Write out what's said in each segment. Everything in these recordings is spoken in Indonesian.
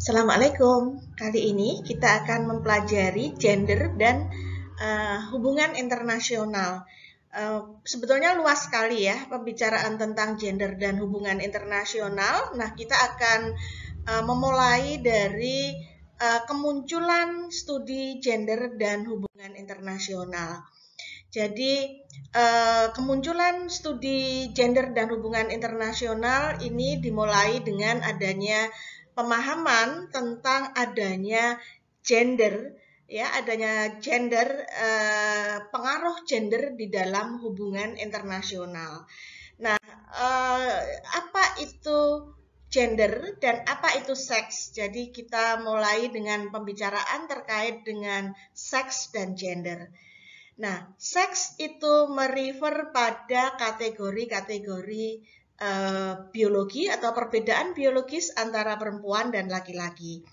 Assalamualaikum. Kali ini kita akan mempelajari gender dan hubungan internasional. Sebetulnya luas sekali ya pembicaraan tentang gender dan hubungan internasional. Nah, kita akan memulai dari kemunculan studi gender dan hubungan internasional. Jadi, kemunculan studi gender dan hubungan internasional ini dimulai dengan adanya pemahaman tentang adanya gender, ya, adanya gender, pengaruh gender di dalam hubungan internasional. Nah, apa itu gender dan apa itu seks? Jadi kita mulai dengan pembicaraan terkait dengan seks dan gender. Nah, seks itu merefer pada kategori-kategori biologi atau perbedaan biologis antara perempuan dan laki-laki.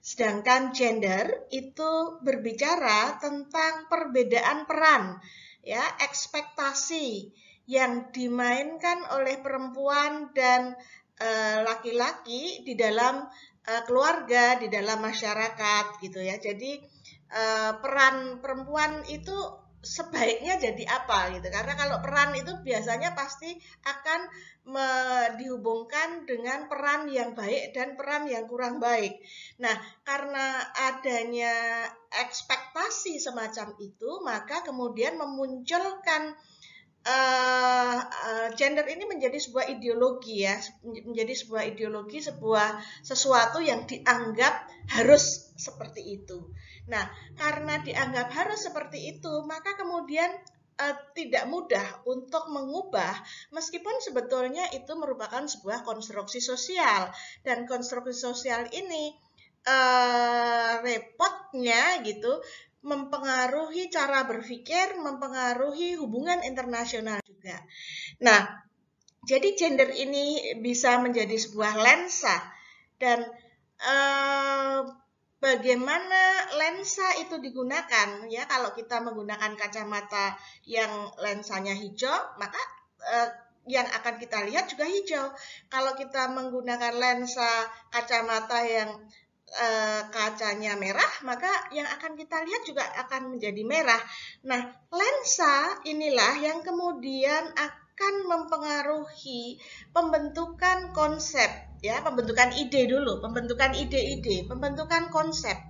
Sedangkan gender itu berbicara tentang perbedaan peran, ya, ekspektasi yang dimainkan oleh perempuan dan laki-laki di dalam keluarga, di dalam masyarakat, gitu ya. Jadi peran perempuan itu sebaiknya jadi apa gitu, karena kalau peran itu biasanya pasti akan dihubungkan dengan peran yang baik dan peran yang kurang baik. Nah, karena adanya ekspektasi semacam itu, maka kemudian memunculkan gender ini menjadi sebuah ideologi ya, menjadi sebuah ideologi, sesuatu yang dianggap harus seperti itu. Nah, karena dianggap harus seperti itu, maka kemudian tidak mudah untuk mengubah, meskipun sebetulnya itu merupakan sebuah konstruksi sosial, dan konstruksi sosial ini repotnya gitu mempengaruhi cara berpikir, mempengaruhi hubungan internasional juga. Nah, jadi gender ini bisa menjadi sebuah lensa, dan bagaimana lensa itu digunakan ya. Kalau kita menggunakan kacamata yang lensanya hijau, maka yang akan kita lihat juga hijau. Kalau kita menggunakan lensa kacamata yang kacanya merah, maka yang akan kita lihat juga akan menjadi merah. Nah, lensa inilah yang kemudian akan mempengaruhi pembentukan konsep, ya, pembentukan ide dulu, pembentukan ide-ide, pembentukan konsep,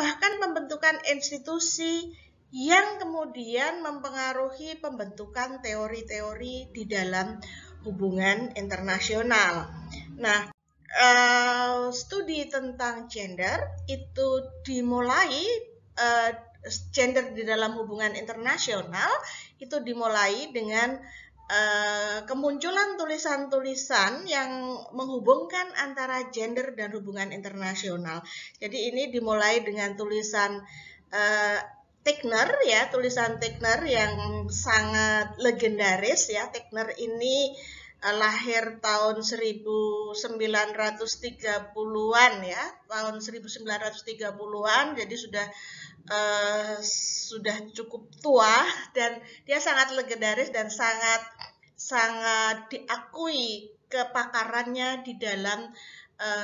bahkan pembentukan institusi yang kemudian mempengaruhi pembentukan teori-teori di dalam hubungan internasional. Nah, studi tentang gender itu dimulai, gender di dalam hubungan internasional itu dimulai dengan kemunculan tulisan-tulisan yang menghubungkan antara gender dan hubungan internasional. Jadi ini dimulai dengan tulisan Tegner ya, tulisan Tegner yang sangat legendaris ya. Tegner ini lahir tahun 1930-an ya, tahun 1930-an, jadi sudah cukup tua, dan dia sangat legendaris dan sangat diakui kepakarannya di dalam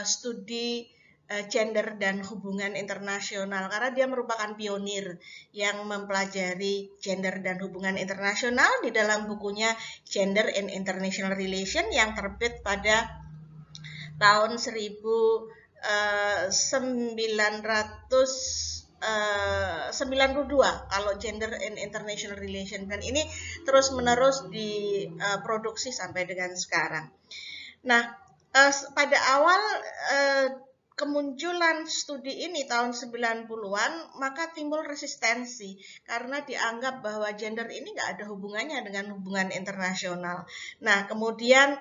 studi gender dan hubungan internasional, karena dia merupakan pionir yang mempelajari gender dan hubungan internasional di dalam bukunya Gender in International Relation yang terbit pada tahun 1992 kalau Gender in International Relation, dan ini terus menerus diproduksi sampai dengan sekarang. Nah, pada awal kemunculan studi ini tahun 90-an, maka timbul resistensi karena dianggap bahwa gender ini nggak ada hubungannya dengan hubungan internasional. Nah, kemudian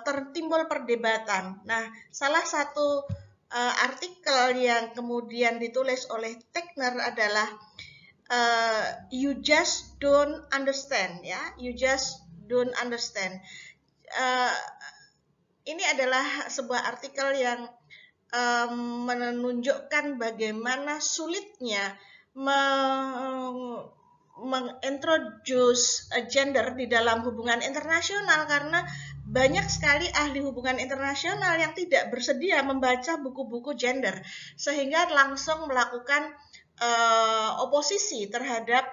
tertimbul perdebatan. Nah, salah satu artikel yang kemudian ditulis oleh Tegner adalah you just don't understand ya, you just don't understand. Ini adalah sebuah artikel yang menunjukkan bagaimana sulitnya mengintroduce gender di dalam hubungan internasional, karena banyak sekali ahli hubungan internasional yang tidak bersedia membaca buku-buku gender, sehingga langsung melakukan oposisi terhadap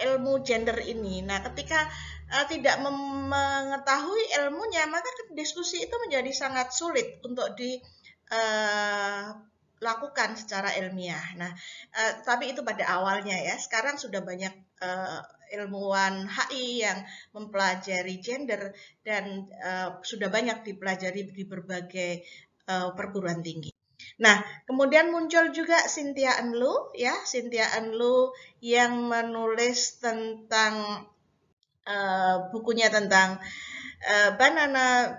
ilmu gender ini. Nah, ketika tidak mengetahui ilmunya, maka diskusi itu menjadi sangat sulit untuk dilakukan secara ilmiah. Nah, tapi itu pada awalnya ya. Sekarang sudah banyak ilmuwan HI yang mempelajari gender dan sudah banyak dipelajari di berbagai perguruan tinggi. Nah, kemudian muncul juga Cynthia Enloe ya, Cynthia Enloe yang menulis tentang bukunya tentang Banana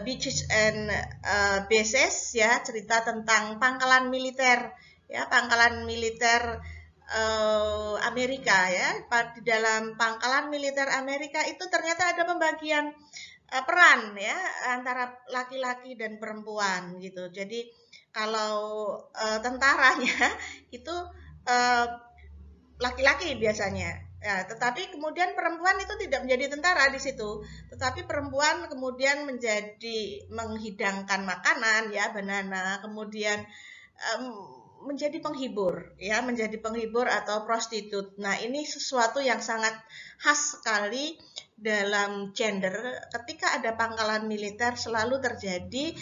Beaches and Bases ya, cerita tentang pangkalan militer ya, pangkalan militer Amerika ya. Di dalam pangkalan militer Amerika itu ternyata ada pembagian peran ya antara laki-laki dan perempuan gitu. Jadi kalau tentaranya itu laki-laki biasanya. Ya, tetapi kemudian perempuan itu tidak menjadi tentara di situ, tetapi perempuan kemudian menghidangkan makanan ya, banana, kemudian menjadi penghibur ya, menjadi penghibur atau prostitut. Nah, ini sesuatu yang sangat khas sekali dalam gender. Ketika ada pangkalan militer selalu terjadi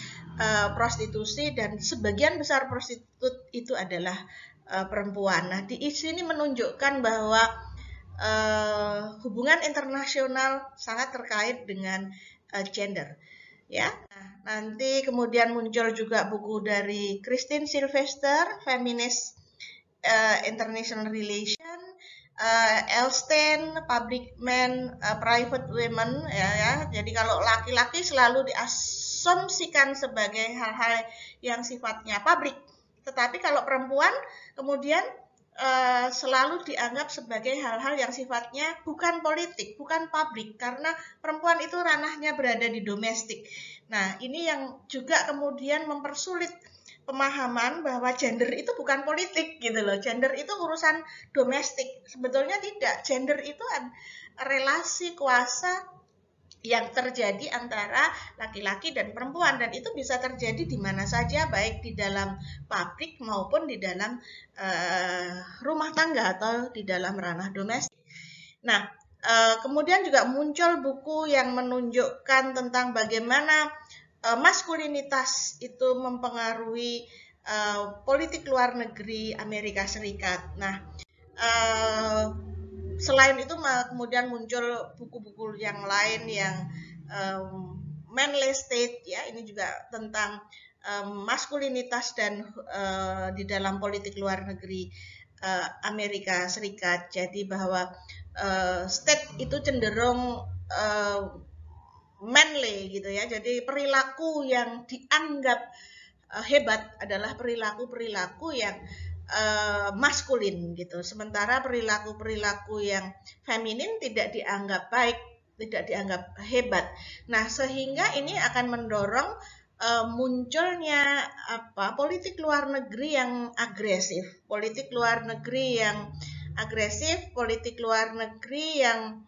prostitusi, dan sebagian besar prostitut itu adalah perempuan. Nah, di sini menunjukkan bahwa hubungan internasional sangat terkait dengan gender ya. Nah, nanti kemudian muncul juga buku dari Christine Sylvester, Feminist International Relation, Elstein, Public Men, Private Women ya. Jadi kalau laki-laki selalu diasumsikan sebagai hal-hal yang sifatnya publik, tetapi kalau perempuan kemudian selalu dianggap sebagai hal-hal yang sifatnya bukan politik, bukan publik, karena perempuan itu ranahnya berada di domestik. Nah, ini yang juga kemudian mempersulit pemahaman bahwa gender itu bukan politik gitu loh. Gender itu urusan domestik. Sebetulnya tidak. Gender itu relasi kuasa yang terjadi antara laki-laki dan perempuan, dan itu bisa terjadi di mana saja, baik di dalam pabrik maupun di dalam rumah tangga atau di dalam ranah domestik. Nah, kemudian juga muncul buku yang menunjukkan tentang bagaimana maskulinitas itu mempengaruhi politik luar negeri Amerika Serikat. Nah, selain itu kemudian muncul buku-buku yang lain yang manly state ya, ini juga tentang maskulinitas dan di dalam politik luar negeri Amerika Serikat. Jadi bahwa state itu cenderung manly gitu ya. Jadi perilaku yang dianggap hebat adalah perilaku-perilaku yang maskulin gitu. Sementara perilaku-perilaku yang feminin tidak dianggap baik, tidak dianggap hebat. Nah, sehingga ini akan mendorong munculnya politik luar negeri yang agresif, politik luar negeri yang agresif, politik luar negeri yang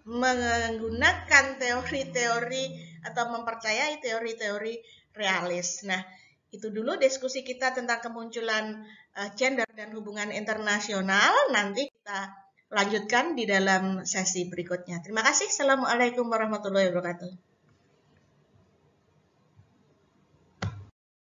menggunakan teori-teori atau mempercayai teori-teori realis. Nah, itu dulu diskusi kita tentang kemunculan gender dan hubungan internasional. Nanti kita lanjutkan di dalam sesi berikutnya. Terima kasih. Assalamualaikum warahmatullahi wabarakatuh.